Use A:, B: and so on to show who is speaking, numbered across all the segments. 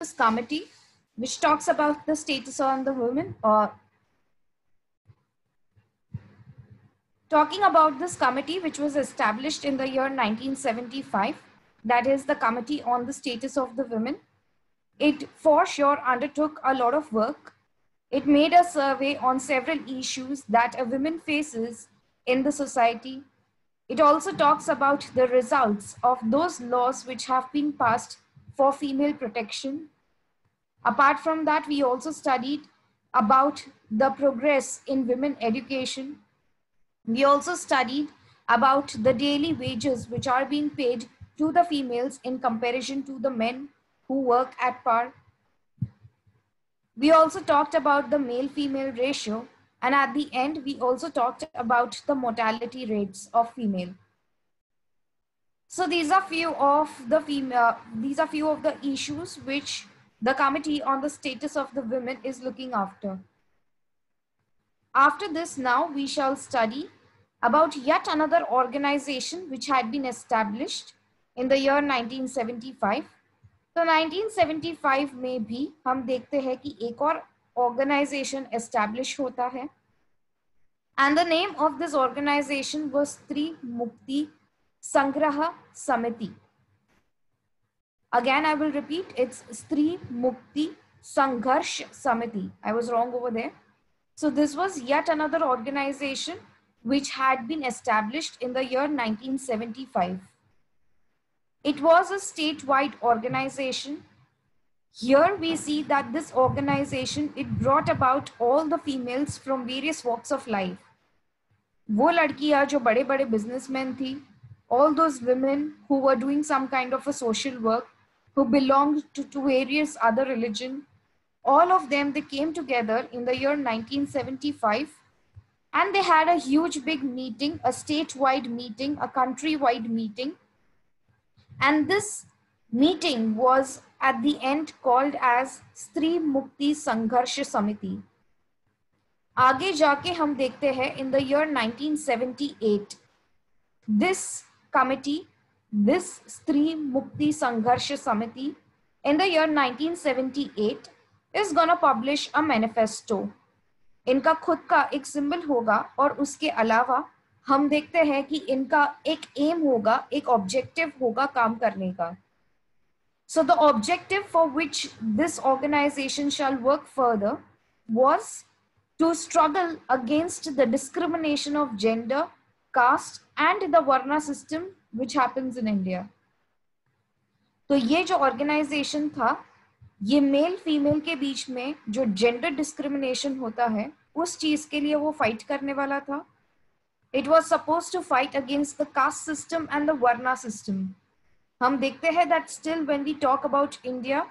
A: this committee which talks about the status on the women, or talking about this committee which was established in the year 1975, that is the Committee on the Status of the Women. It for sure undertook a lot of work. It made a survey on several issues that a woman faces in the society. It also talks about the results of those laws which have been passed for female protection. Apart from that, we also studied about the progress in women education. We also studied about the daily wages which are being paid to the females in comparison to the men who work at par. We also talked about the male-female ratio, and at the end, we also talked about the mortality rates of female. So these are few of the issues which the Committee on the Status of the Women is looking after. After this, now we shall study about yet another organization which had been established in the year 1975. तो 1975 में भी हम देखते हैं कि एक और organization established होता है, and the name of this organization was Stree Mukti Sangraha Samiti. Again, I will repeat, it's Stree Mukti Sangharsh Samiti. I was wrong over there. So this was yet another organization which had been established in the year 1975. It was a statewide organization. Here we see that this organization, it brought about all the females from various walks of life. वो लड़कियां जो बड़े बड़े businessmen थी, all those women who were doing some kind of a social work, who belonged to various other religion, all of them, they came together in the year 1975, and they had a huge big meeting, a statewide meeting, a countrywide meeting. And this meeting was at the end called as Stree Mukti Sangharsh Samiti. आगे जाके हम देखते हैं in the year 1978, this committee, this Stree Mukti Sangharsh Samiti, in the year 1978 is gonna publish a manifesto. इनका खुद का एक symbol होगा, और उसके अलावा हम देखते हैं कि इनका एक एम होगा, एक ऑब्जेक्टिव होगा काम करने का. So the objective for which this organization shall work further was to struggle against the discrimination of gender, caste and the Varna system which happens in India. तो ये जो organization था, ये मेल फीमेल के बीच में जो जेंडर डिस्क्रिमिनेशन होता है उस चीज के लिए वो फाइट करने वाला था. It was supposed to fight against the caste system and the Varna system. हम देखते हैं that still when we talk about India,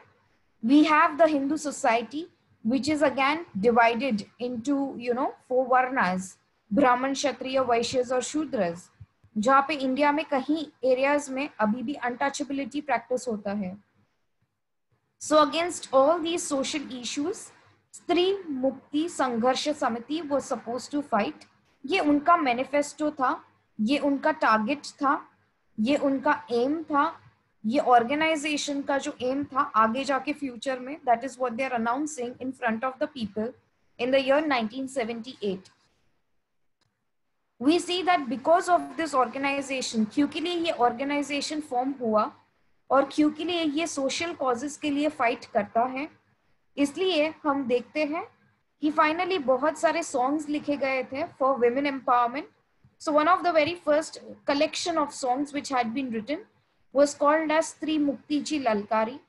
A: we have the Hindu society which is again divided into, you know, 4 Varnas, Brahman, Kshatriya, Vaishyas और Shudras, जहाँ पे India में कहीं areas में अभी भी अनटचेबिलिटी प्रैक्टिस होता है. So against all these social issues, Stree Mukti Sangharsh Samiti was supposed to fight. ये उनका मैनिफेस्टो था, ये उनका टारगेट था, ये उनका एम था, ये ऑर्गेनाइजेशन का जो एम था आगे जाके फ्यूचर में, that is what they are announcing in front of the people in the year 1978. We see that because of this organization, क्योंकि ये organization form हुआ और क्योंकि ये सोशल कॉजेस के लिए फाइट करता है, इसलिए हम देखते हैं कि फाइनली बहुत सारे सॉन्ग्स लिखे गए थे for women empowerment. So one of the very first collection of songs which had been written was called as Stree Mukti Ji Lalkari.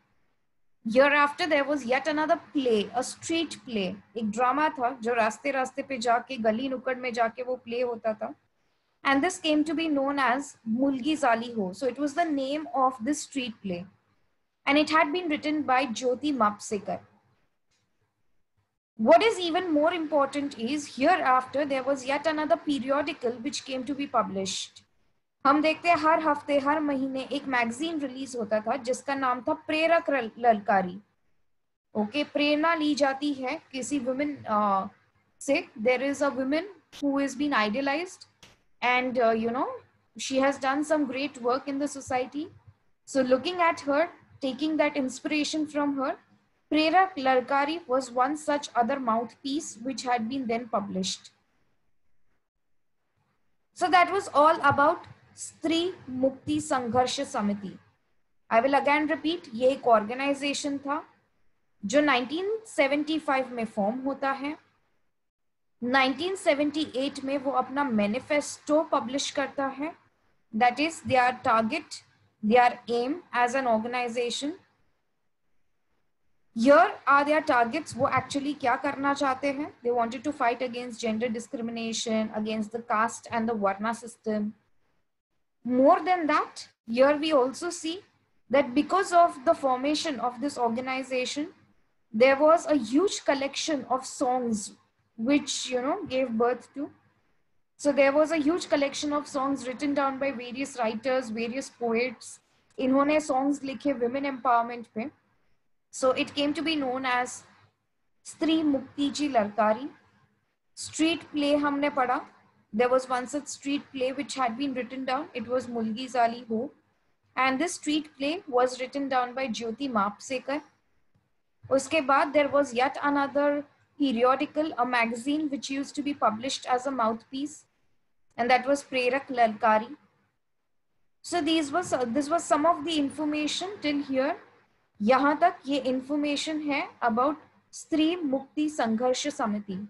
A: Hereafter there was yet another play, a street play, एक drama था जो रास्ते रास्ते पे जाके गली नुक्कड़ में जाके वो प्ले होता था. And this came to be known as Mulgi Zali Ho. So it was the name of this street play. And it had been written by Jyoti Mapsekar. What is even more important is hereafter there was yet another periodical which came to be published. हम देखते हैं हर हफ्ते हर महीने एक magazine release होता था जिसका नाम था प्रेरक ललकारी. ओके, प्रेरणा ली जाती है किसी वुमेन से. There is a woman who has been idealized. And, you know, she has done some great work in the society. So looking at her, taking that inspiration from her, Prerak Larkari was one such other mouthpiece which had been then published. So that was all about Stri Mukti Sangharsh Samiti. I will again repeat, ये एक organization था जो 1975 में form होता है. 1978 में वो अपना मैनिफेस्टो पब्लिश करता है. That is their target, their aim as an organization. Here are their targets. वो actually क्या करना चाहते हैं? They wanted to fight against gender discrimination, against the caste and the Varna system. More than that, here we also see that because of the formation of this organization, there was a huge collection of songs which, gave birth to. So there was a huge collection of songs written down by various writers, various poets. इन्होंने songs लिखे women empowerment पे. So it came to be known as Stri Mukti Ji Larkari. Street play हमने पढ़ा. There was once a street play which had been written down. It was Mulgi Zali Ho. And this street play was written down by Jyoti Mapsekar. उसके बाद there was yet another periodical, a magazine which used to be published as a mouthpiece, and that was Prerak Lalkari. So this was some of the information till here. यहाँ तक ये information है about Stri Mukti Sangharsh Samiti.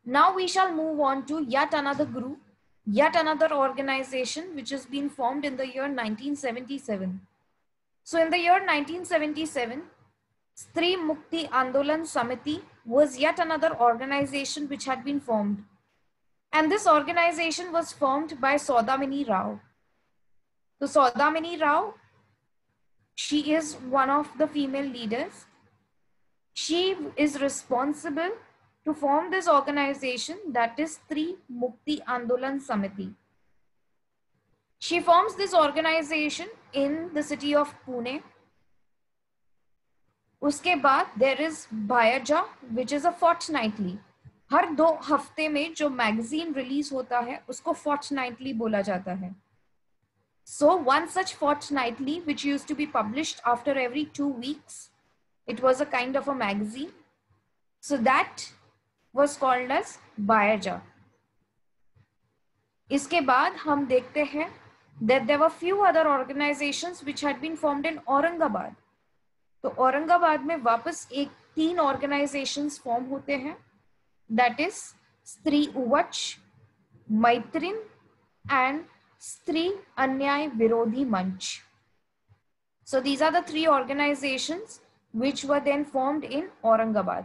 A: Now we shall move on to yet another group, yet another organization which has been formed in the year 1977. So in the year 1977, Stri Mukti Andolan Samiti was yet another organization which had been formed. And this organization was formed by Saudamini Rao. So Saudamini Rao, she is one of the female leaders. She is responsible to form this organization, that is Stri Mukti Andolan Samiti. She forms this organization in the city of Pune. उसके बाद there is Bhayaja, which is a fortnightly. हर 2 हफ्ते में जो magazine release होता है उसको fortnightly बोला जाता है. So one such fortnightly which used to be published after every 2 weeks, it was a kind of a magazine. So that was called as Bhayaja. इसके बाद हम देखते हैं that there were few other organizations which had been formed in Aurangabad. तो औरंगाबाद में वापस 3 organizations form होते हैं. That is स्त्री उवच, मैत्रीन and स्त्री अन्याय विरोधी मंच. So these are the 3 organizations which were then formed in Aurangabad.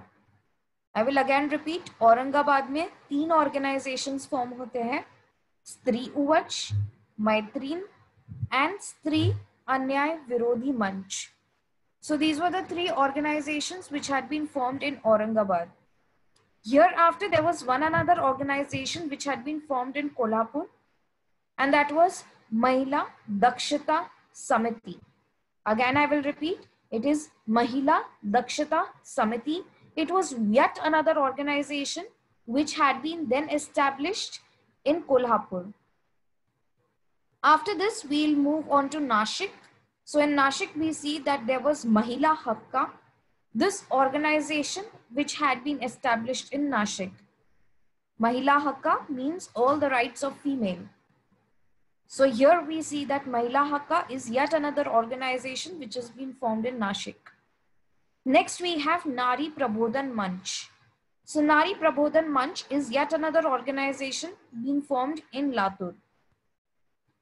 A: I will again repeat, Aurangabad में 3 organizations फॉर्म होते हैं. स्त्री उवच, मैत्रीन and स्त्री अन्याय विरोधी मंच. So these were the 3 organizations which had been formed in Aurangabad. Hereafter, there was one another organization which had been formed in Kolhapur, and that was Mahila Dakshata Samiti. Again, I will repeat, it is Mahila Dakshata Samiti. It was yet another organization which had been then established in Kolhapur. After this, we'll move on to Nashik. So in Nashik, we see that there was Mahila Hakka, this organization which had been established in Nashik. Mahila Hakka means all the rights of female. So here we see that Mahila Hakka is yet another organization which has been formed in Nashik. Next, we have Nari Prabodhan Manch. So Nari Prabodhan Manch is yet another organization being formed in Latur.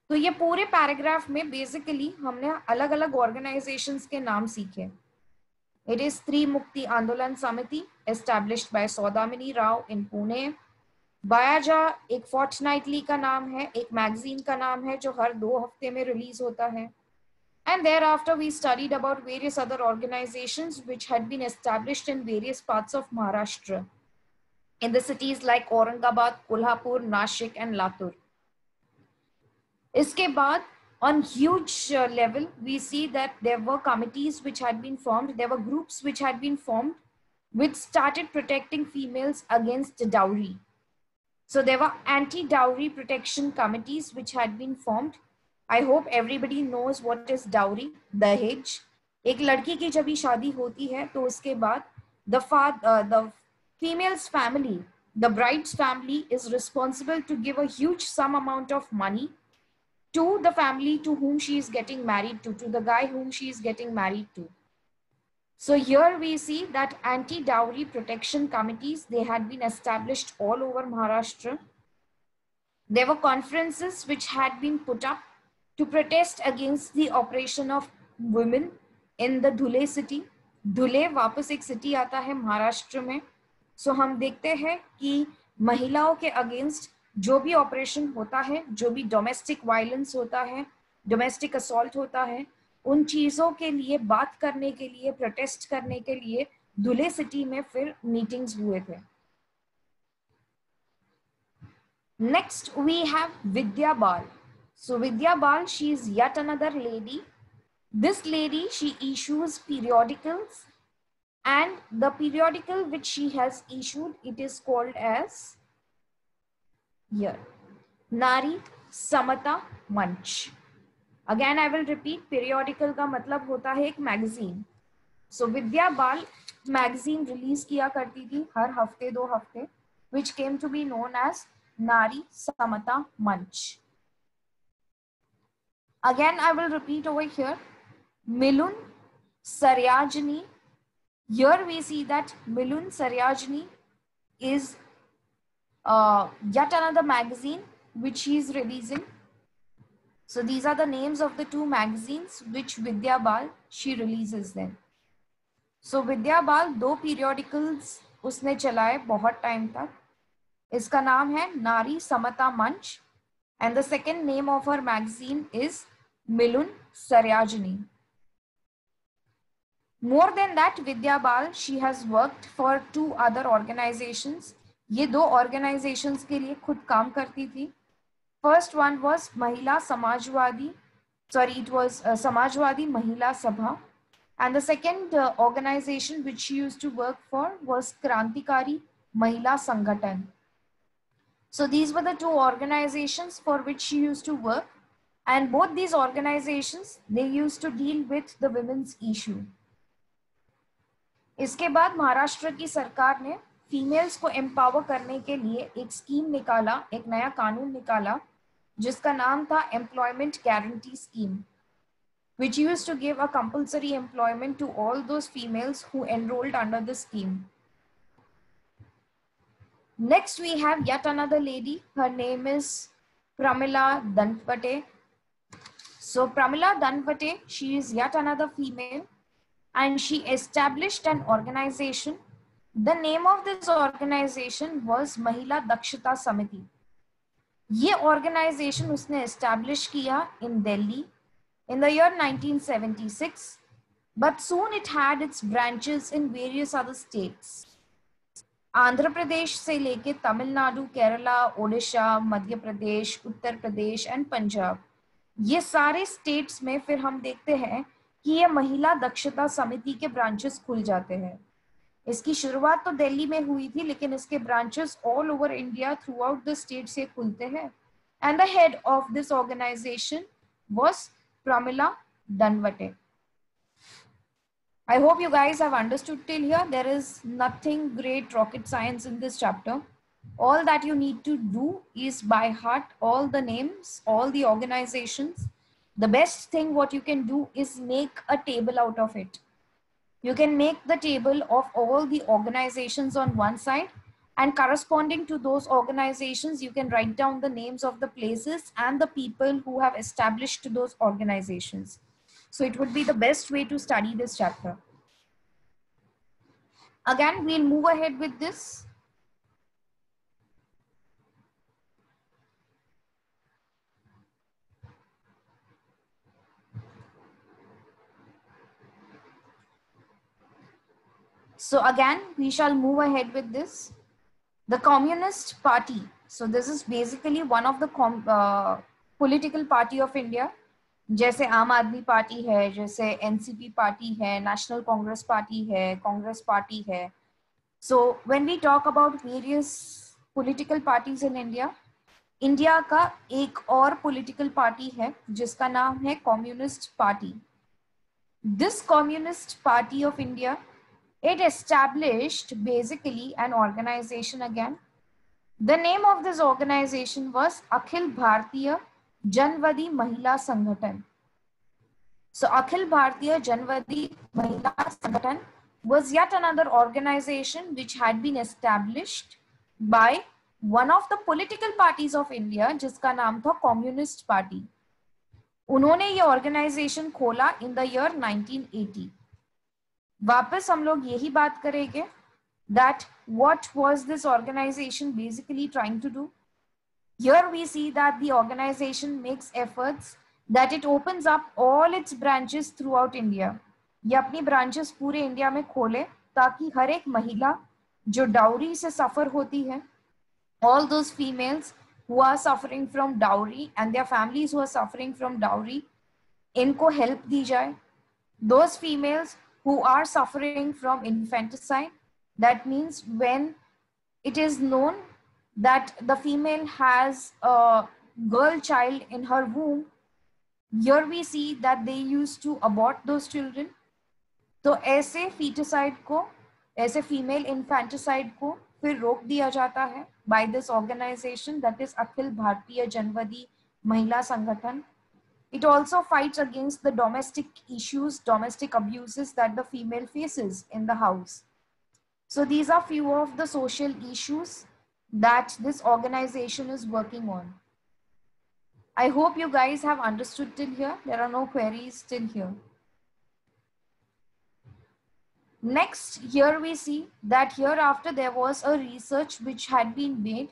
A: तो ये पूरे paragraph में basically हमने अलग अलग organisations के नाम सीखे. इट इज स्त्री मुक्ति आंदोलन समिति एस्टैब्लिश्ड बाय सौदामिनी राव इन पुणे. बायाजा एक फोर्टनाइटली का नाम है, एक मैगजीन का नाम है जो हर 2 हफ्ते में रिलीज होता है. And thereafter we studied about various other organizations which had been established in various parts of Maharashtra in the cities like Aurangabad, Kolhapur, Nashik and Latur. इसके बाद on huge level we see that there were committees which had been formed, there were groups which had been formed which started protecting females against dowry. So there were anti-dowry protection committees which had been formed. I hope everybody knows what is dowry, Dahej. एक लड़की की जब भी शादी होती है तो उसके बाद the females family, the bride's family is responsible to give a huge sum amount of money to the family to whom she is getting married to the guy whom she is getting married to. So here we see that anti-dowry protection committees, they had been established all over Maharashtra. There were conferences which had been put up to protest against the oppression of women in the Dhule city. धुले वापस एक city आता है महाराष्ट्र में. सो हम देखते हैं कि महिलाओं के अगेंस्ट जो भी ऑपरेशन होता है, जो भी डोमेस्टिक वायलेंस होता है, डोमेस्टिक असॉल्ट होता है, उन चीजों के लिए बात करने के लिए, प्रोटेस्ट करने के लिए धुले सिटी में फिर मीटिंग्स हुए थे. Next, we have Vidya Bal. So Vidya Bal, she is yet another lady. This lady, she issues periodicals, and the periodical which she has issued, it is called as here, Nari Samata Manch. Again, I will repeat, periodical का मतलब होता है एक magazine. So Vidya Bal magazine release किया करती थी हर हफ्ते 2 हफ्ते, which came to be known as Nari Samata Manch. Again, I will repeat over here, Milun Saryajani. Here we see that Milun Saryajani is yet another magazine which she is releasing. So these are the names of the 2 magazines which Vidya Bal, she releases them. So Vidya Bal 2 periodicals उसने चलाए बहुत time तक. इसका नाम है नारी समता मंच, and the second name of her magazine is Milun Saryajani. More than that, Vidya Bal, she has worked for 2 other organizations. ये 2 organizations के लिए खुद काम करती थी. First one was Mahila Samajwadi, it was Samajwadi Mahila Sabha, and the second organization which she used to work for was Krantikari Mahila Sanghatan. So these were the 2 organizations for which she used to work, and both these organizations, they used to deal with the women's issue. इसके बाद महाराष्ट्र की सरकार ने females को empower करने के लिए एक स्कीम निकाला, एक नया कानून निकाला जिसका नाम था employment guarantee scheme, which used to give a compulsory employment to all those females who enrolled under the scheme. Next, we have yet another lady. Her name is Pramila Danvate. So Pramila Danvate, she is yet another female, and she established an organization. The name of this organization was Mahila Dakshata Samiti. ये organization उसने establish किया in Delhi in the year 1976, but soon it had its branches in various other states. Andhra Pradesh से लेके Tamil Nadu, Kerala, Odisha, Madhya Pradesh, Uttar Pradesh and Punjab, ये सारे states में फिर हम देखते हैं कि ये महिला दक्षता समिति के ब्रांचेस खुल जाते हैं. इसकी शुरुआत तो दिल्ली में हुई थी, लेकिन इसके branches all over India throughout the state से खुलते हैं. And the head of this organisation was Pramila Danawate. I hope you guys have understood till here. There is nothing great rocket science in this chapter. All that you need to do is by heart all the names, all the organizations. The best thing what you can do is make a table out of it. You can make the table of all the organizations on one side, and corresponding to those organizations, you can write down the names of the places and the people who have established those organizations. So it would be the best way to study this chapter. Again, we'll move ahead with this. So again, we shall move ahead with this. The Communist Party. So this is basically one of the political party of India. जैसे आम आदमी party है, जैसे NCP party है, national Congress party है, Congress party है. So when we talk about various political parties in India, India का एक और पॉलिटिकल पार्टी है जिसका नाम है communist party. This Communist Party of India, it established basically an organization again. The name of this organization was Akhil Bhartiya Janvadi Mahila Sanghatan. So Akhil Bhartiya Janvadi Mahila Sanghatan was yet another organization which had been established by one of the political parties of India, जिसका नाम था Communist Party. उन्होंने ये organisation खोला in the year 1980. वापस हम लोग यही बात करेंगे that what was this organization basically trying to do. Here we see that the organization makes efforts that it opens up all its branches throughout India. ये अपनी branches पूरे इंडिया में खोले ताकि हर एक महिला जो डाउरी से सफर होती है, all those females who are suffering from dowry and their families who are suffering from dowry, इनको help दी जाए. Those females who are suffering from infanticide, that means when it is known that the female has a girl child in her womb, here we see that they used to abort those children. तो ऐसे feticide को, ऐसे female infanticide को फिर रोक दिया जाता है by this organization, that is Akhil Bhartiya Janvadi Mahila Sanghatan. It also fights against the domestic issues, domestic abuses that the female faces in the house. So these are few of the social issues that this organization is working on. I hope you guys have understood till here. There are no queries till here. Next, here we see that hereafter there was a research which had been made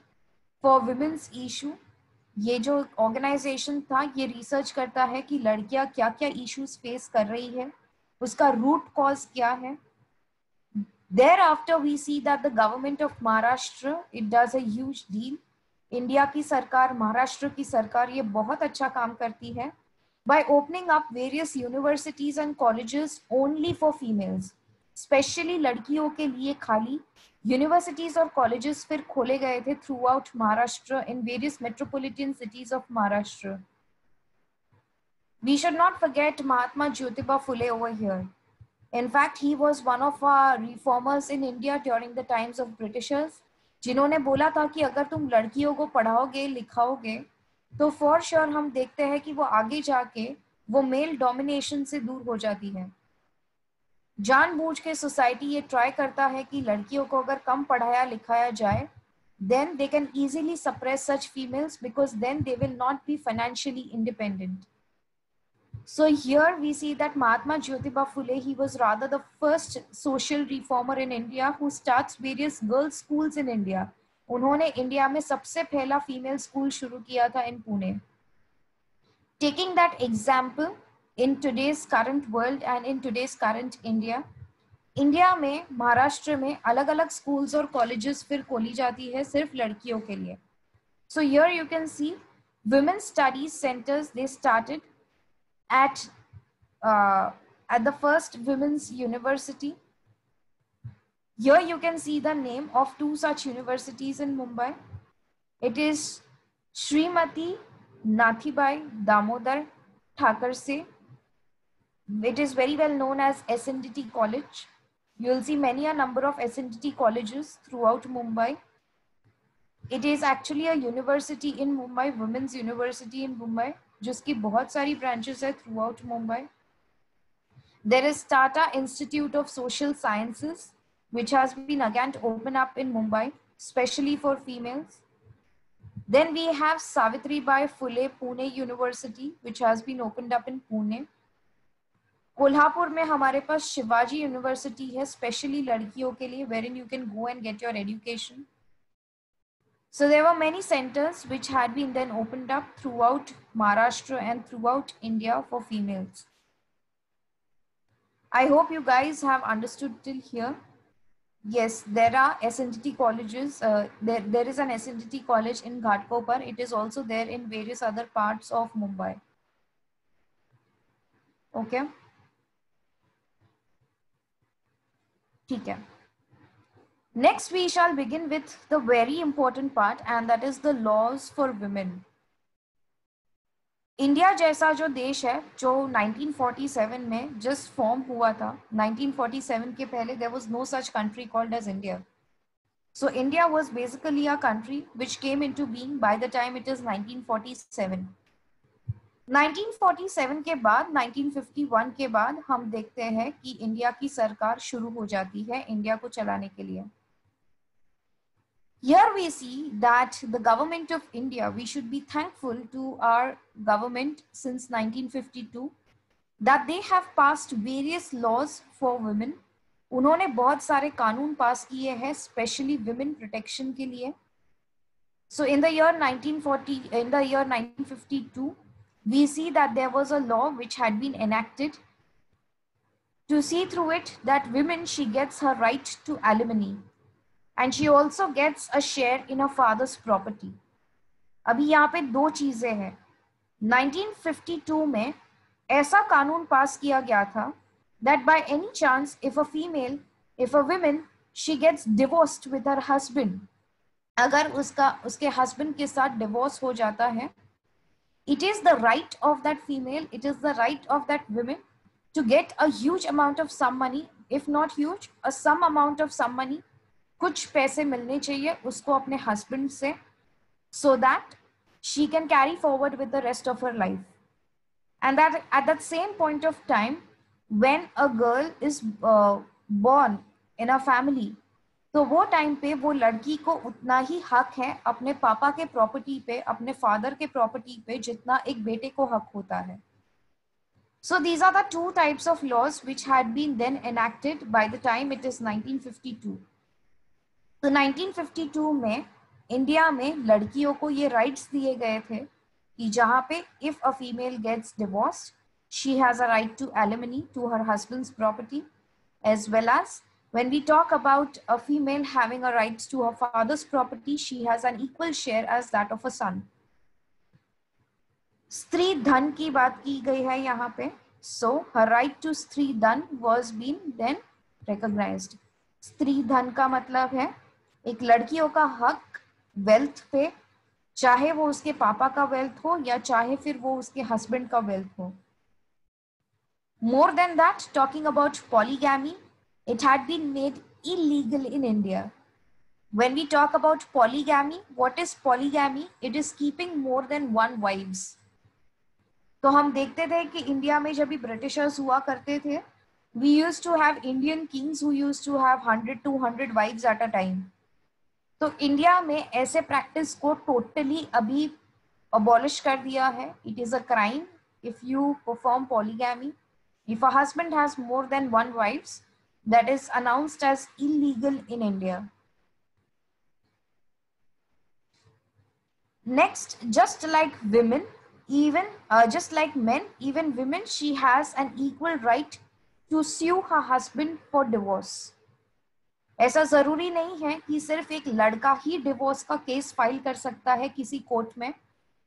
A: for women's issue. ये जो organisation था ये research करता है कि लड़कियां क्या क्या इश्यूज फेस कर रही है, उसका रूट कॉज क्या है. Thereafter we see that the government of Maharashtra, it does a huge deal. India की सरकार, महाराष्ट्र की सरकार ये बहुत अच्छा काम करती है by opening up various universities and colleges only for females. Specially लड़कियों के लिए खाली यूनिवर्सिटीज और कॉलेजेस फिर खोले गए थे through out Maharashtra in various metropolitan cities of Maharashtra. We should not forget Mahatma Jyotiba Phule over here. In fact, he was one of our reformers in India during the times of Britishers, जिन्होंने बोला था कि अगर तुम लड़कियों को पढ़ाओगे लिखाओगे तो for sure हम देखते हैं कि वो आगे जाके वो मेल डोमिनेशन से दूर हो जाती है. जानबूझ के सोसाइटी ये ट्राई करता है कि लड़कियों को अगर कम पढ़ाया लिखाया जाए, then they can easily suppress such females because then they will not be financially independent. So here we see that Mahatma Jyotiba Phule, he was rather the first social reformer in India who starts various girls schools in India. उन्होंने India में सबसे पहला female school शुरू किया था in Pune. Taking that example, in today's current world and in today's current India, India में महाराष्ट्र में अलग अलग स्कूल्स और कॉलेजेस फिर खोली जाती है सिर्फ लड़कियों के लिए. So here you can see women studies centers, they started at the first women's university. Here you can see the name of two such universities in Mumbai. It is Srimati Nathibai Damodar Thakurse. It is very well known as SNDT College. You will see many a number of SNDT colleges throughout Mumbai. It is actually a university in Mumbai, women's university in Mumbai, जिसकी बहुत सारी branches है throughout Mumbai. There is Tata Institute of Social Sciences, which has been again opened up in Mumbai, especially for females. Then we have Savitribai Phule Pune University, which has been opened up in Pune. Kolhapur में हमारे पास Shivaji university है specially लड़कियों के लिए, wherein you can go and get your education. So there were many centers which had been then opened up throughout Maharashtra and throughout India for females. I hope you guys have understood till here. Yes, there are SNDT colleges. There is an SNDT college in Ghatkopar. It is also there in various other parts of Mumbai. Okay. ठीक है. Next, we shall begin with the very important part, and that is the laws for women. India जैसा जो देश है जो 1947 में just form हुआ था, 1947 के पहले there was no such country called as India. So India was basically a country which came into being by the time it is 1947. 1947 के बाद 1951 के बाद हम देखते हैं कि इंडिया की सरकार शुरू हो जाती है इंडिया को चलाने के लिए. Here we see that the government of India, we should be thankful to our government since 1952 that they have passed various laws for women. उन्होंने बहुत सारे कानून पास किए हैं स्पेशली विमेन प्रोटेक्शन के लिए. So in the year 1952, we see that there was a law which had been enacted to see through it that women, she gets her right to alimony. And she also gets a share in her father's property. अभी यहाँ पे दो चीजें हैं. 1952 में ऐसा कानून pass किया गया था that by any chance if a female, if a woman, she gets divorced with her husband, अगर उसके husband के साथ divorce हो जाता है, it is the right of that female, it is the right of that woman to get a huge amount of some money, if not huge, a some amount of some money, कुछ पैसे मिलने चाहिए उसको अपने husband से, so that she can carry forward with the rest of her life. And that at that same point of time, when a girl is born in a family, तो वो time पे वो लड़की को उतना ही हक है अपने पापा के प्रॉपर्टी पे, अपने फादर के प्रॉपर्टी पे, जितना एक बेटे को हक होता है. So these are the two types of laws which had been then enacted by the time it is 1952. तो 1952 में इंडिया में लड़कियों को ये राइट्स दिए गए थे कि जहाँ पे if a female gets divorced, she has a right to alimony to her husband's property, as well as when we talk about a female having a right to her father's property, she has an equal share as that of a son. स्त्री धन की बात की गई है यहाँ पे. So her right to स्त्री धन was been then recognized. स्त्री धन का मतलब है एक लड़कियों का हक वेल्थ पे, चाहे वो उसके पापा का वेल्थ हो या चाहे फिर वो उसके हस्बैंड का वेल्थ हो. More than that, talking about polygamy, it had been made illegal in India. When we talk about polygamy, what is polygamy? It is keeping more than one wives. तो हम देखते थे कि इंडिया में जब भी ब्रिटिशर्स हुआ करते थे, we used to have Indian kings who used to have 100-200 wives at a time. तो इंडिया में ऐसे प्रैक्टिस को टोटली अभी अबॉलिश कर दिया है. It is a crime if you perform polygamy. If a husband has more than one wifes, that is announced as illegal in India. Next, just like women, even just like men, even women, she has an equal right to sue her husband for divorce. ऐसा जरूरी नहीं है कि सिर्फ एक लड़का ही divorce का case file कर सकता है किसी कोर्ट में.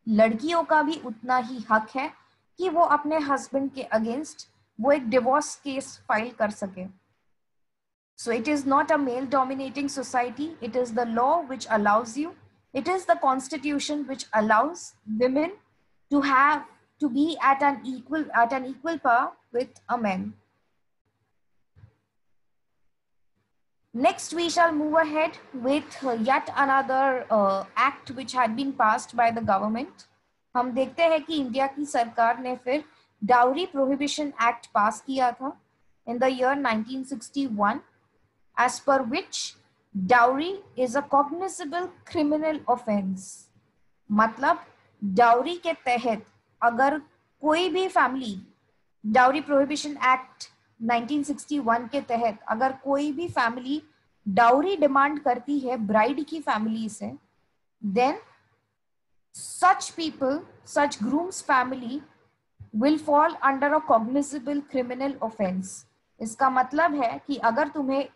A: लड़कियों का भी उतना ही हक है कि वो अपने हस्बैंड के अगेंस्ट वो एक डिवोर्स केस फाइल कर सके. So it is not a male dominating society. It is the law which allows you. It is the constitution which allows women to be at an equal power with a man. Next, we shall move ahead with yet another act which had been passed by the government. हम देखते हैं कि India की सरकार ने फिर dowry prohibition act पास किया था in the year 1961, as per which dowry is a cognizable criminal offense. मतलब डाउरी के तहत अगर कोई भी फैमिली, डाउरी प्रोहिबिशन एक्ट 1961 के तहत अगर कोई भी फैमिली डाउरी डिमांड करती है ब्राइड की फैमिली से, then such people, such groom's family will fall under a cognizable criminal offense. इसका मतलब है कि अगर तुम्हें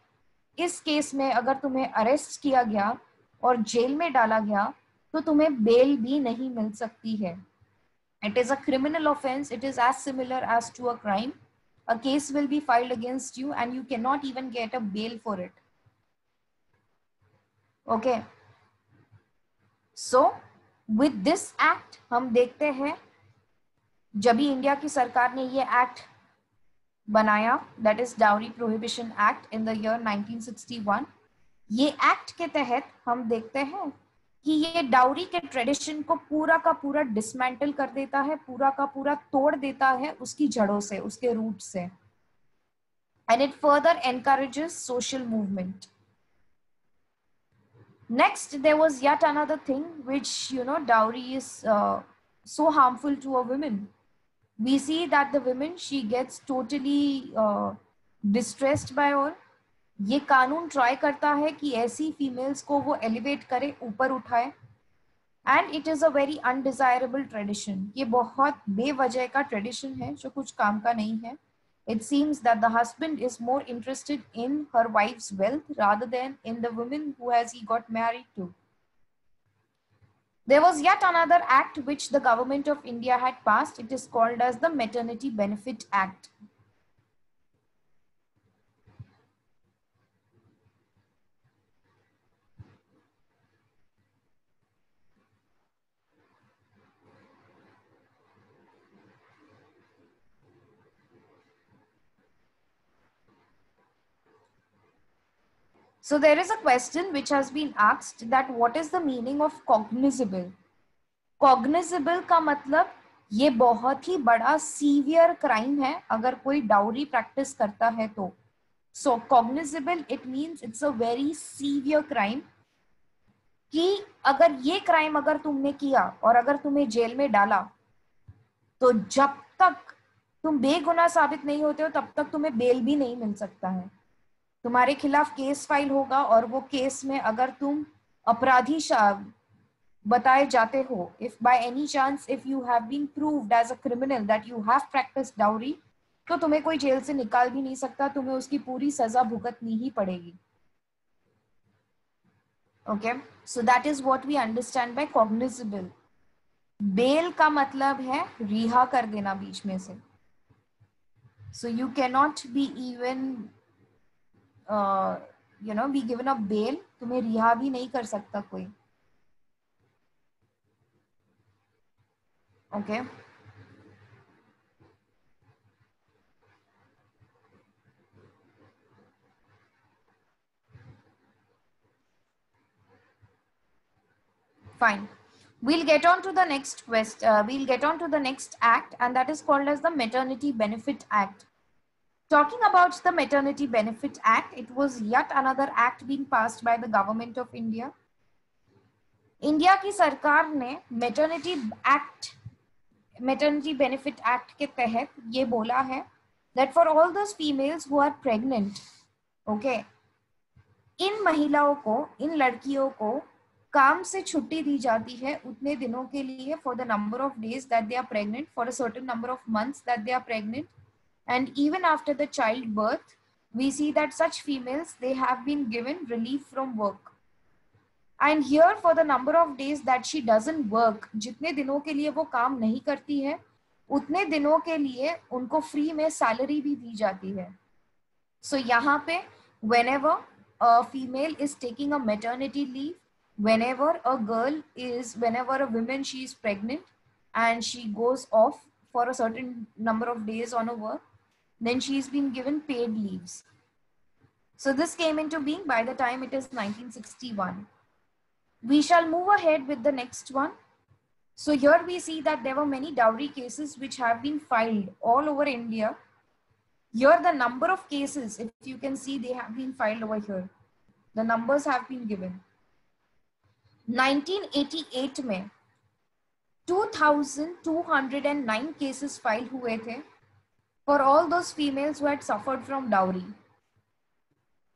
A: इस केस में अगर तुम्हें अरेस्ट किया गया और जेल में डाला गया तो तुम्हें बेल भी नहीं मिल सकती है. It is a criminal offense. It is as similar as to a crime. A case will be filed against you and you cannot even get a bail for it. Okay. So with this act हम देखते हैं जब भी India की सरकार ने ये act बनाया, that is dowry prohibition act in the year 1961, ये एक्ट के तहत हम देखते हैं कि ये डाउरी के ट्रेडिशन को पूरा का पूरा डिसमेंटल कर देता है, पूरा का पूरा तोड़ देता है उसकी जड़ों से, उसके रूट से, and it further encourages social movement. Next, there was yet another thing which, dowry is so harmful to a woman. We see that the women, she gets totally distressed by all. ये कानून try करता है कि ऐसी females को वो elevate करे, ऊपर उठाए, and it is a very undesirable tradition. ये बहुत बेवजह का ट्रेडिशन है जो कुछ काम का नहीं है. It seems that the husband is more interested in her wife's wealth rather than in the woman who has he got married to. There was yet another act which the government of India had passed. It is called as the Maternity Benefit Act. So there is a question which has been asked that what is the meaning of cognizable? Cognizable का मतलब ये बहुत ही बड़ा severe crime है अगर कोई dowry practice करता है तो. So cognizable, it means it's a very severe crime. कि अगर ये क्राइम अगर तुमने किया और अगर तुम्हें जेल में डाला तो जब तक तुम बेगुनाह साबित नहीं होते हो तब तक तुम्हें बेल भी नहीं मिल सकता है. तुम्हारे खिलाफ केस फाइल होगा और वो केस में अगर तुम अपराधी बताए जाते हो, if by any chance if you have been proved as a criminal that you have practised dowry, तो तुम्हें कोई जेल से निकाल भी नहीं सकता, तुम्हें उसकी पूरी सजा भुगतनी ही पड़ेगी. Okay, so that is what we understand by cognizable. Bail का मतलब है रिहा कर देना बीच में से. So you can not be even be given a bail, तुम्हें रिहा भी नहीं कर सकता कोई. Okay, fine. We'll get on to the next we'll get on to the next act, and that is called as the Maternity Benefit Act. Talking about the Maternity Benefit Act, it was yet another act being passed by the government of India. India की सरकार ने maternity benefit act के तहत ये बोला है that for all those females who are pregnant, okay, इन महिलाओं को, इन लड़कियों को काम से छुट्टी दी जाती है उतने दिनों के लिए, for the number of days that they are pregnant, for a certain number of months that they are pregnant, and even after the childbirth we see that such females, they have been given relief from work. And here for the number of days that she doesn't work, जितने दिनों के लिए वो काम नहीं करती है उतने दिनों के लिए उनको फ्री में सैलरी भी दी जाती है. So यहाँ पे whenever a female is taking a maternity leave, whenever a woman, she is pregnant and she goes off for a certain number of days on a work, then she is being given paid leaves. So this came into being by the time it is 1961. We shall move ahead with the next one. So here we see that there were many dowry cases which have been filed all over India. Here the number of cases, if you can see, they have been filed over here. The numbers have been given. 1988 में 2209 cases filed हुए थे for all those females who had suffered from dowry.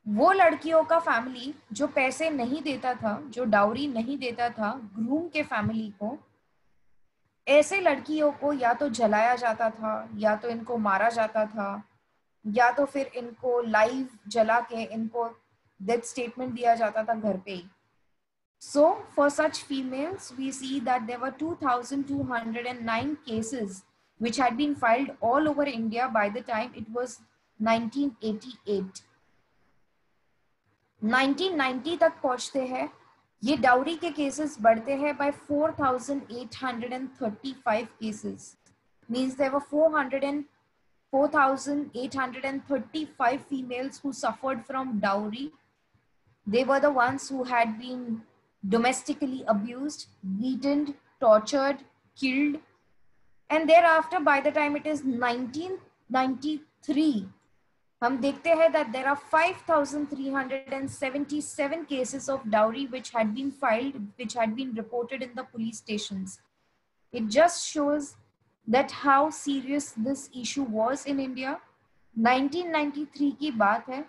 A: वो लड़कियों का family जो पैसे नहीं देता था, जो डाउरी नहीं देता था ग्रूम के फैमिली को, ऐसे लड़कियों को या तो जलाया जाता था, या तो इनको मारा जाता था, या तो फिर इनको लाइव जला के इनको डेथ स्टेटमेंट दिया जाता था घर पे ही. So for such females we see that there were 2209 cases which had been filed all over India by the time it was 1988. 1990 तक पहुंचते हैं, ये डाउरी के केसेस बढ़ते हैं by 4835 cases. means there were 4,835 females who suffered from dowry. They were the ones who had been domestically abused, beaten, tortured, killed, and thereafter by the time it is 1993, हम देखते हैं that there are 5,377 cases of dowry which had been filed, which had been reported in the police stations. It just shows that how serious this issue was in India. 1993 की बात है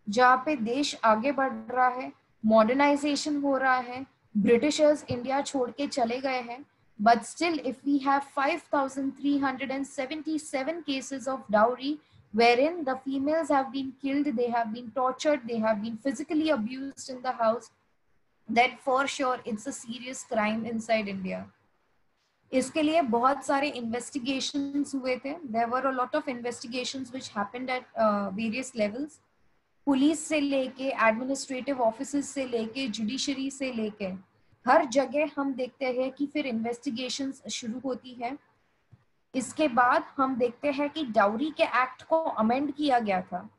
A: जहाँ पे देश आगे बढ़ रहा है, मॉडर्नाइजेशन हो रहा है, ब्रिटिशर्स इंडिया छोड़ के चले गए हैं, but still if we have 5,377 cases of dowry wherein the females have been killed, they have been tortured, they have been physically abused in the house, then for sure it's a serious crime inside India. इसके लिए बहुत सारे investigations हुए थे. There were a lot of investigations which happened at various levels. Police से लेके administrative offices से लेके जुडिशरी से लेके हर जगह हम देखते हैं कि फिर इन्वेस्टिगेशंस शुरू होती है. इसके बाद हम देखते हैं कि डाउरी के एक्ट को अमेंड किया गया था,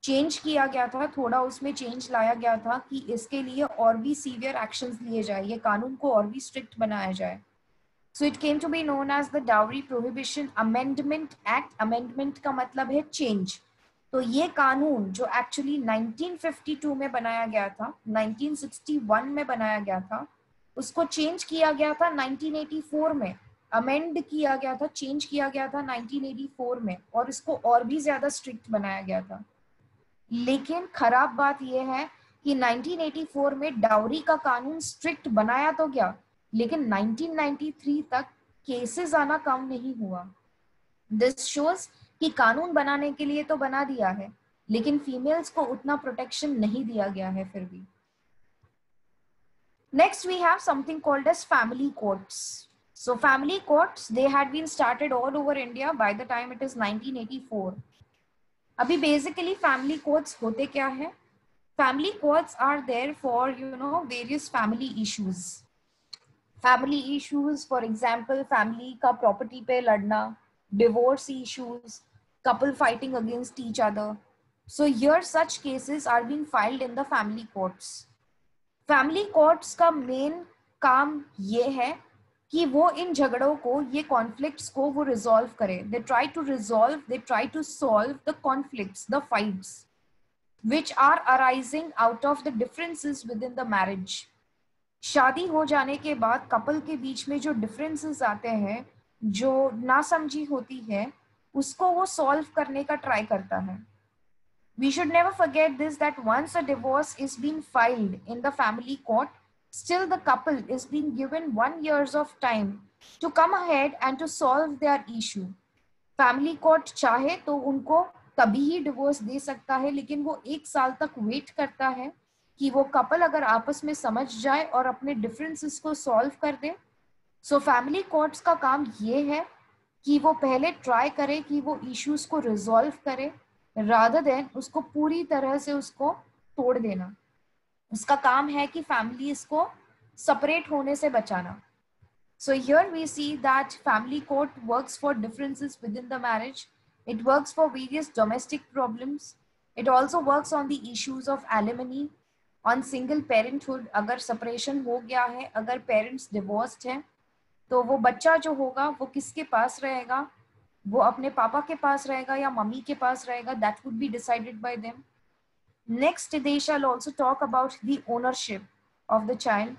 A: चेंज किया गया था, थोड़ा उसमें चेंज लाया गया था कि इसके लिए और भी सीवियर एक्शंस लिए जाए, ये कानून को और भी स्ट्रिक्ट बनाया जाए. So it came to be known as the Dowry Prohibition Amendment Act. Amendment का मतलब है change. तो ये कानून जो एक्चुअली 1952 में बनाया गया था, 1961 में बनाया गया था, उसको चेंज किया गया था 1984 में, अमेंड किया गया था, चेंज किया गया था 1984 में, और इसको और भी ज्यादा स्ट्रिक्ट बनाया गया था. लेकिन खराब बात यह है कि 1984 में डाउरी का कानून स्ट्रिक्ट बनाया तो गया, लेकिन 1993 तक केसेस आना कम नहीं हुआ. दिस शोज कि कानून बनाने के लिए तो बना दिया है, लेकिन फीमेल्स को उतना प्रोटेक्शन नहीं दिया गया है फिर भी. Next we have something called as family courts. So family courts, they had been started all over India by the time it is 1984. अभी बेसिकली फैमिली कोर्ट्स होते क्या है? Family courts are there for various family issues. Family issues, for example family का property पे लड़ना, divorce issues, couple fighting against each other. So here such cases are being filed in the family courts. Family courts का main काम ये है कि वो इन झगड़ों को, ये conflicts को वो resolve करे. They try to resolve, they try to solve the conflicts, the fights which are arising out of the differences within the marriage. शादी हो जाने के बाद कपल के बीच में जो differences आते हैं, जो नासमझी होती है, उसको वो सॉल्व करने का ट्राई करता है. We should never forget this, that once a divorce is being filed in the family court, still the couple is being given 1 year of time to come ahead and to solve their issue. Family court चाहे तो उनको तभी ही divorce दे सकता है, लेकिन वो 1 साल तक वेट करता है कि वो कपल अगर आपस में समझ जाए और अपने डिफरेंसेस को सॉल्व कर दे. सो फैमिली कोर्ट्स का काम ये है कि वो पहले ट्राई करे कि वो इश्यूज को रिजॉल्व करे, रादर देन उसको पूरी तरह से उसको तोड़ देना. उसका काम है कि फैमिली इसको सेपरेट होने से बचाना. So here we see that family court works for differences within the marriage. It works for various domestic problems. It also works on the issues of alimony, on single parenthood. अगर separation हो गया है, अगर parents divorced हैं, तो वो बच्चा जो होगा वो किसके पास रहेगा? वो अपने पापा के पास रहेगा या मम्मी के पास रहेगा? That would be decided by them. Next they shall also talk about the ownership of the child.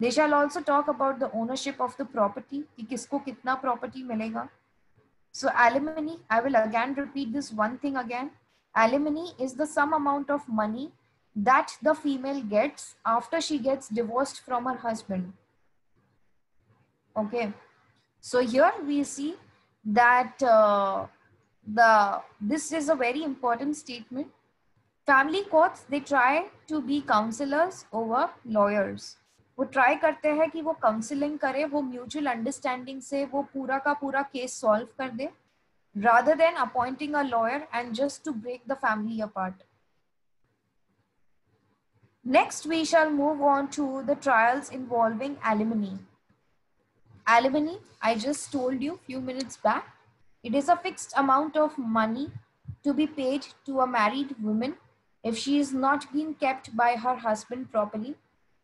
A: They shall also talk about the ownership of the property, कि किसको कितना प्रॉपर्टी मिलेगा. So alimony, I will again repeat this one thing again. Alimony is the sum amount of money that the female gets after she gets divorced from her husband. Okay, so here we see that this is a very important statement. Family courts, they try to be counselors over lawyers. वो try करते हैं कि वो counselling करे, वो mutual understanding से वो पूरा का पूरा केस सॉल्व कर दे, rather than appointing a lawyer and just to break the family apart. Next, we shall move on to the trials involving alimony. Alimony, I just told you few minutes back, It is a fixed amount of money to be paid to a married woman if she is not being kept by her husband properly.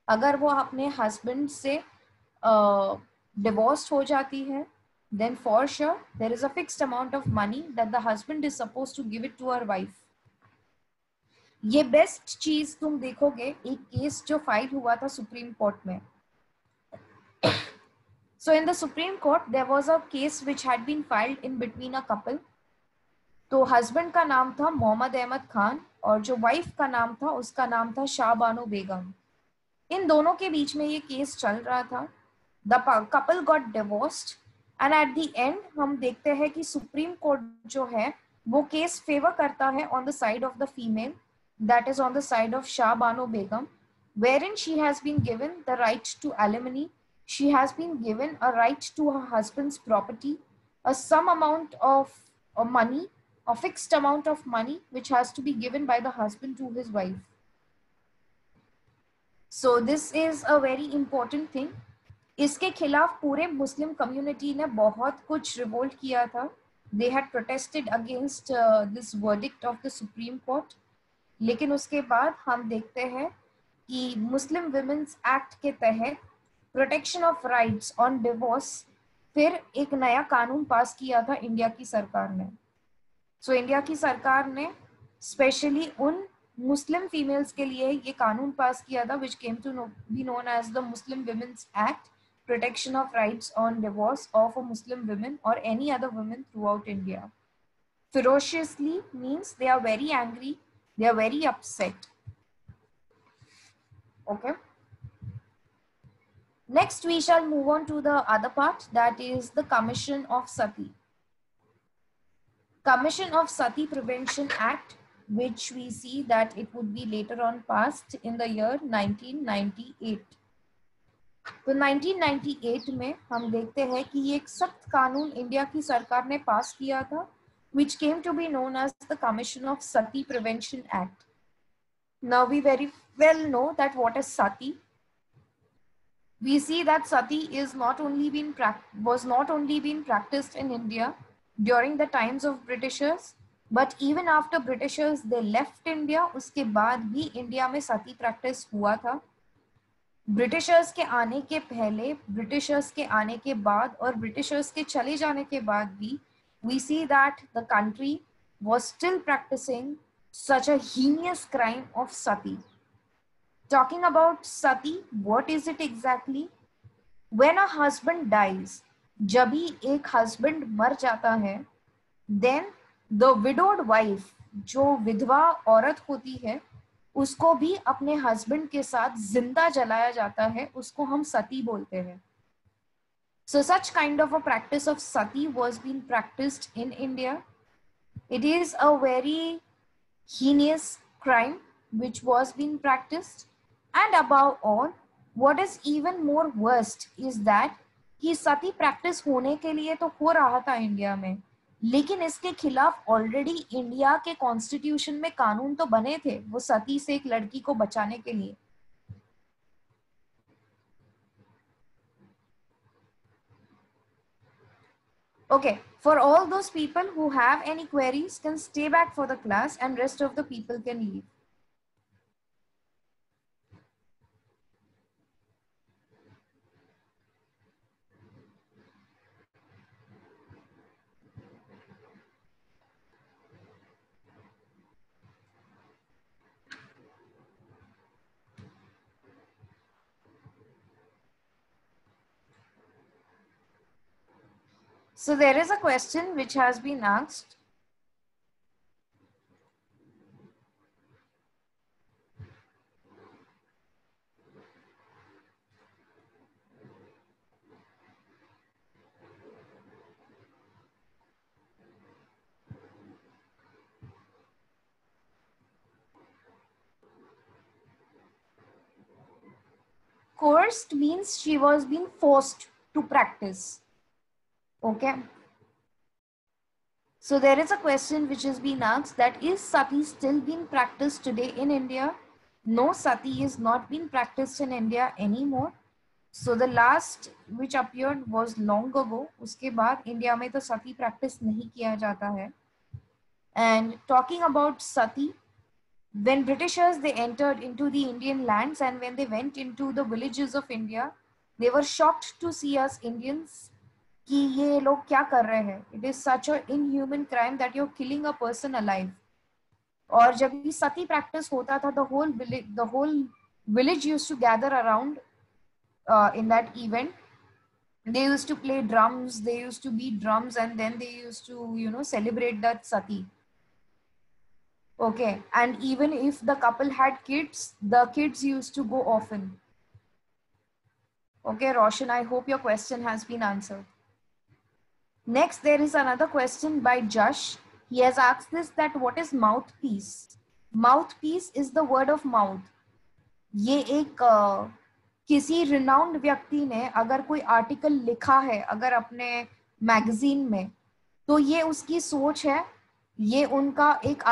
A: अगर वो अपने husband से divorced हो जाती है, then for sure there is a fixed amount of money that the husband is supposed to give it to her wife. ये best चीज तुम देखोगे एक केस जो फाइल हुआ था सुप्रीम कोर्ट में. So in the Supreme Court, there was a case which had been filed in between a couple. तो हस्बैंड का नाम था मोहम्मद अहमद खान और जो वाइफ का नाम था उसका नाम था शाह बानो बेगम. इन दोनों के बीच में ये केस चल रहा था. The couple got divorced and at the end हम देखते हैं कि सुप्रीम कोर्ट जो है वो केस फेवर करता है on the side of the female, that is on the side of Shah Bano Begum, wherein she has been given the right to alimony, she has been given a right to her husband's property, a some amount of money, a fixed amount of money which has to be given by the husband to his wife. So this is a very important thing. इसके खिलाफ पूरे Muslim community ने बहुत कुछ revolt किया था. They had protested against this verdict of the Supreme Court. लेकिन उसके बाद हम देखते हैं कि मुस्लिम विमेंस एक्ट के तहत protection of rights on divorce फिर एक नया कानून पास किया था इंडिया की सरकार ने. सो इंडिया की सरकार ने स्पेशली उन मुस्लिम फीमेल्स के लिए ये कानून पास किया था which came to be known as the Muslim women's act, protection of rights on divorce of a Muslim women और any other women throughout India. Ferociously means they are very angry, they are very upset. Okay. Next, we shall move on to the other part, that is the Commission of Sati. Commission of Sati Prevention Act, which we see that it would be later on passed in the year 1998. तो 1998 में हम देखते हैं कि ये एक सख्त कानून इंडिया की सरकार ने पास किया था, which came to be known as the Commission of Sati Prevention Act. Now we very well know that what is Sati. We see that Sati is was not only been practiced in India during the times of Britishers, but even after Britishers they left India, उसके बाद भी India में सती practice हुआ था. Britishers के आने के पहले, ब्रिटिशर्स के आने के बाद और ब्रिटिशर्स के चले जाने के बाद भी we see that the country was still practicing such a heinous crime of sati. Talking about sati, what is it exactly? When a husband dies, जब भी एक husband मर जाता है, then the widowed wife, जो विधवा औरत होती है, उसको भी अपने husband के साथ जिंदा जलाया जाता है, उसको हम सती बोलते हैं. So such kind of a practice of sati was being practiced in India. It is a very heinous crime which was being practiced. And above all, what is even more worst is that कि सती practice होने के लिए तो हो रहा था India में, लेकिन इसके खिलाफ ऑलरेडी इंडिया के कॉन्स्टिट्यूशन में कानून तो बने थे वो सती से एक लड़की को बचाने के लिए. Okay, for all those people who have any queries can stay back for the class and rest of the people can leave. So there is a question which has been asked. Coerced means she was being forced to practice. Okay. So there is a question which has been asked, that is sati still being practiced today in India? No, sati is not being practiced in India anymore. So the last which appeared was long ago. उसके बाद India में तो सती practice नहीं किया जाता है. And talking about sati, when Britishers they entered into the Indian lands and when they went into the villages of India, they were shocked to see us Indians कि ये लोग क्या कर रहे हैं. It is such a inhuman crime that you're killing a person alive. और जब ये सती प्रैक्टिस होता था, the whole village used to gather around in that event. They used to play drums, they used to beat drums, and then they used to, you know, celebrate that sati. Okay, and even if the couple had kids, the kids used to go often. Okay, Roshan, I hope your question has been answered. Next, there is another question by Josh. He has asked this, that what is mouthpiece? Mouthpiece is the word of mouth. ये एक किसी renowned व्यक्ति ने अगर कोई article लिखा है अगर अपने मैगजीन में, तो ये उसकी सोच है, ये उनका एक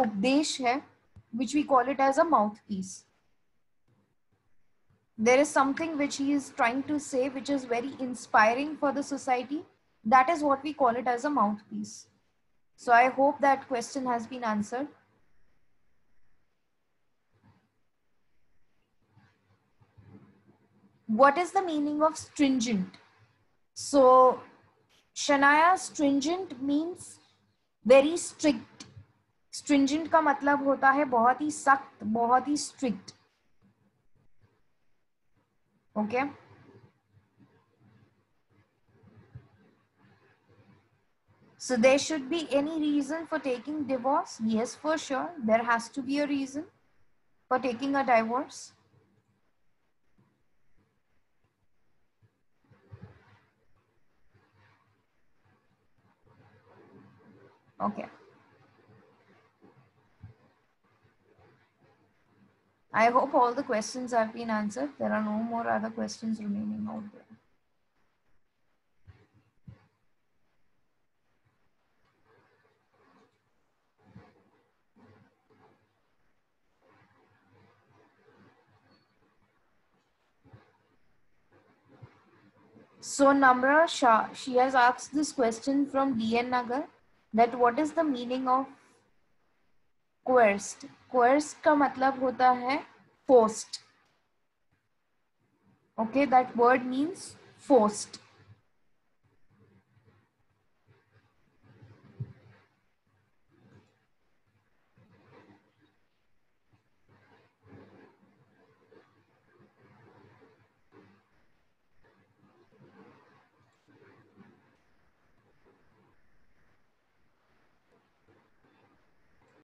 A: उपदेश है, which we call it as a mouthpiece. There is something which he is trying to say which is very inspiring for the society. That is what we call it as a mouthpiece. So I hope that question has been answered. What is the meaning of stringent? So Shania, stringent means very strict. Stringent का मतलब होता है बहुत ही सख्त, बहुत ही strict. Okay. So there should be any reason for taking divorce? Yes, for sure. There has to be a reason for taking a divorce. Okay. I hope all the questions have been answered. There are no more other questions remaining out there. So Namra Shah, she has asked this question from DN Nagar, that what is the meaning of coerced? Coerced का मतलब होता है forced. Okay, that word means forced.